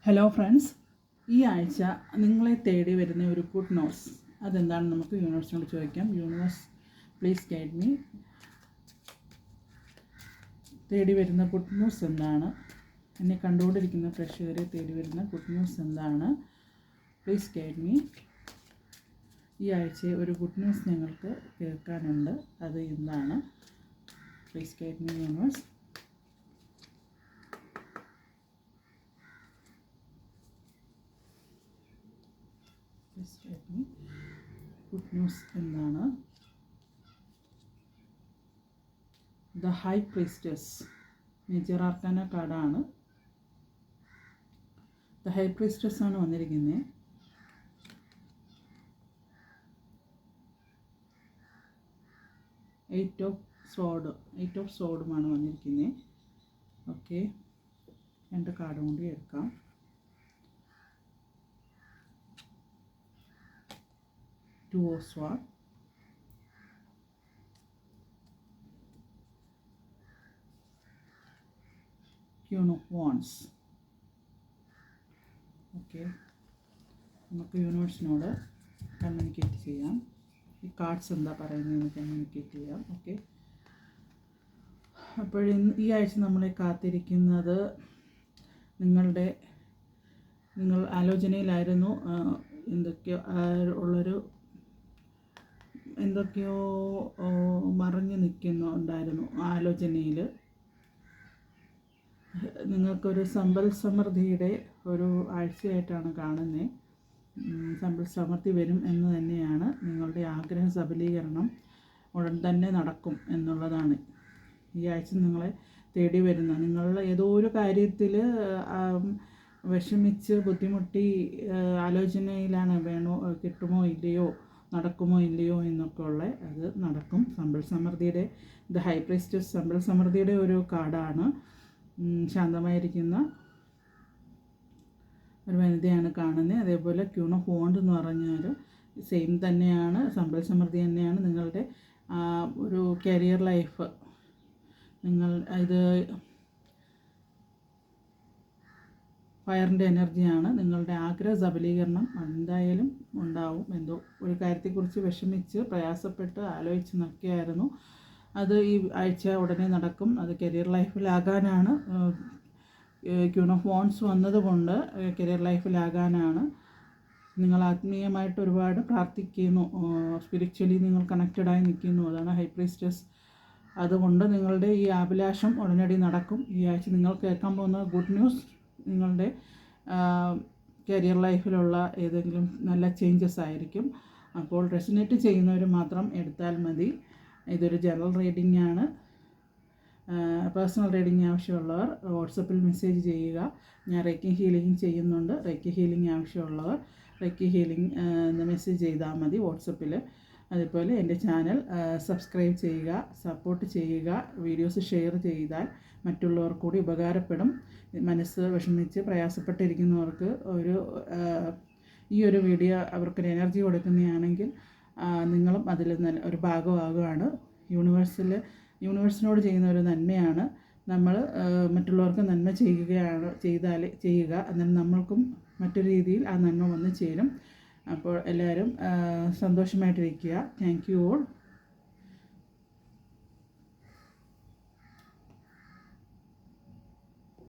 Hello friends, ഈ ആഴ്ച നിങ്ങളെ തേടി വരുന്ന ഒരു ഗുഡ് ന്യൂസ് അതെന്താണെന്ന് നമുക്ക് യൂണിവേഴ്സിനോട് ചോദിക്കാം. Universe please guide me. തേടി വരുന്ന ഗുഡ് ന്യൂസ് എന്താണ്? എന്നെ കണ്ടുകൊണ്ടിരിക്കുന്ന പ്രേക്ഷകരെ തേടി വരുന്ന ഗുഡ് ന്യൂസ് എന്താണ്? Please guide me. ഈ ആഴ്ച ഒരു ഗുഡ് ന്യൂസ് ഞങ്ങൾക്ക് കേൾക്കാനുണ്ട്. അത് എന്താണ്? Please guide me universe. Good news എന്താണ്? The high priestess major arcana കാർഡാണ്. ദ ഹൈ പ്രീസ്റ്റസ് ആണ് വന്നിരിക്കുന്നത്. എയ്റ്റ് ഓഫ് സോഡുമാണ് വന്നിരിക്കുന്നത്. ഓക്കെ, രണ്ട് കാർഡും കൂടി എടുക്കാം. Two of Swords, Queen of Wands. Okay, നമുക്ക് യൂണിവേഴ്സിനോട് കമ്മ്യൂണിക്കേറ്റ് ചെയ്യാം. ഈ കാർഡ്സ് എന്താ പറയുന്നതെന്ന് കമ്മ്യൂണിക്കേറ്റ് ചെയ്യാം. ഓക്കെ, അപ്പോൾ ഈ ആഴ്ച നമ്മളെ കാത്തിരിക്കുന്നത് നിങ്ങൾ ആലോചനയിലായിരുന്നു. എന്തൊക്കെയോ മറഞ്ഞു നിൽക്കുന്നുണ്ടായിരുന്നു ആലോചനയിൽ. നിങ്ങൾക്കൊരു സമ്പൽ സമൃദ്ധിയുടെ ഒരു ആഴ്ചയായിട്ടാണ് കാണുന്നത്. സമ്പൽ സമൃദ്ധി വരും എന്ന് തന്നെയാണ്. നിങ്ങളുടെ ആഗ്രഹ സബലീകരണം ഉടൻ തന്നെ നടക്കും എന്നുള്ളതാണ് ഈ ആഴ്ച നിങ്ങളെ തേടി വരുന്ന. നിങ്ങൾ ഏതോ ഒരു കാര്യത്തിൽ വിഷമിച്ച് ബുദ്ധിമുട്ടി ആലോചനയിലാണ്, കിട്ടുമോ ഇല്ലയോ, നടക്കുമോ ഇല്ലയോ എന്നൊക്കെ ഉള്ള. അത് നടക്കും. സമ്പൽ സമൃദ്ധിയുടെ ദ ഹൈ പ്രീസ്റ്റസ് സമ്പൽ സമൃദ്ധിയുടെ ഒരു കാർഡാണ്. ശാന്തമായിരിക്കുന്ന ഒരു വനിതയാണ് കാണുന്നത്. അതേപോലെ ക്യൂൺ ഓഫ് വോണ്ട് എന്ന് പറഞ്ഞാൽ സെയിം തന്നെയാണ്, സമ്പൽ സമൃദ്ധി തന്നെയാണ്. നിങ്ങളുടെ ഒരു കരിയർ ലൈഫ്, ഇത് ഫയറിൻ്റെ എനർജിയാണ്. നിങ്ങളുടെ ആഗ്രഹ സബലീകരണം എന്തായാലും ഉണ്ടാവും. എന്തോ ഒരു കാര്യത്തെക്കുറിച്ച് വിഷമിച്ച് പ്രയാസപ്പെട്ട് ആലോചിച്ച് നിൽക്കുകയായിരുന്നു. അത് ഈ ആഴ്ച ഉടനെ നടക്കും. അത് കരിയർ ലൈഫിലാകാനാണ്. ക്യൂൺ ഓഫ് വോൺസ് വന്നതുകൊണ്ട് കരിയർ ലൈഫിലാകാനാണ്. നിങ്ങൾ ആത്മീയമായിട്ട് ഒരുപാട് പ്രാർത്ഥിക്കുന്നു, സ്പിരിച്വലി നിങ്ങൾ കണക്റ്റഡായി നിൽക്കുന്നു. അതാണ് ഹൈ പ്രീസ്റ്റസ്. അതുകൊണ്ട് നിങ്ങളുടെ ഈ അഭിലാഷം ഉടനടി നടക്കും. ഈ ആഴ്ച നിങ്ങൾ കേൾക്കാൻ പോകുന്ന ഗുഡ് ന്യൂസ് നിങ്ങളുടെ കരിയർ ലൈഫിലുള്ള ഏതെങ്കിലും നല്ല ചേഞ്ചസ് ആയിരിക്കും. അപ്പോൾ റെസിനേറ്റ് ചെയ്യുന്നവർ മാത്രം എടുത്താൽ മതി. ഇതൊരു ജനറൽ റീഡിംഗ് ആണ്. പേഴ്സണൽ റീഡിംഗ് ആവശ്യമുള്ളവർ വാട്സപ്പിൽ മെസ്സേജ് ചെയ്യുക. ഞാൻ റേക്കി ഹീലിംഗ് ചെയ്യുന്നുണ്ട്. റേക്കി ഹീലിംഗ് ആവശ്യമുള്ളവർ റേക്കി ഹീലിംഗ് എന്ന് മെസ്സേജ് ചെയ്താൽ മതി വാട്സപ്പിൽ. അതുപോലെ എൻ്റെ ചാനൽ സബ്സ്ക്രൈബ് ചെയ്യുക, സപ്പോർട്ട് ചെയ്യുക. വീഡിയോസ് ഷെയർ ചെയ്താൽ മറ്റുള്ളവർക്ക് കൂടി ഉപകാരപ്പെടും. മനസ്സ് വിഷമിച്ച് പ്രയാസപ്പെട്ടിരിക്കുന്നവർക്ക് ഈ ഒരു വീഡിയോ അവർക്കൊരു എനർജി കൊടുക്കുന്നതാണെങ്കിൽ നിങ്ങളും അതിൽ ഒരു ഭാഗമാകുകയാണ്. യൂണിവേഴ്സിനോട് ചെയ്യുന്ന ഒരു നന്മയാണ്. നമ്മൾ മറ്റുള്ളവർക്ക് നന്മ ചെയ്യുക, എന്നാൽ നമ്മൾക്കും മറ്റൊരു രീതിയിൽ ആ നന്മ വന്ന് ചേരും. അപ്പോൾ എല്ലാവരും സന്തോഷമായിട്ടിരിക്കുക. Thank you all.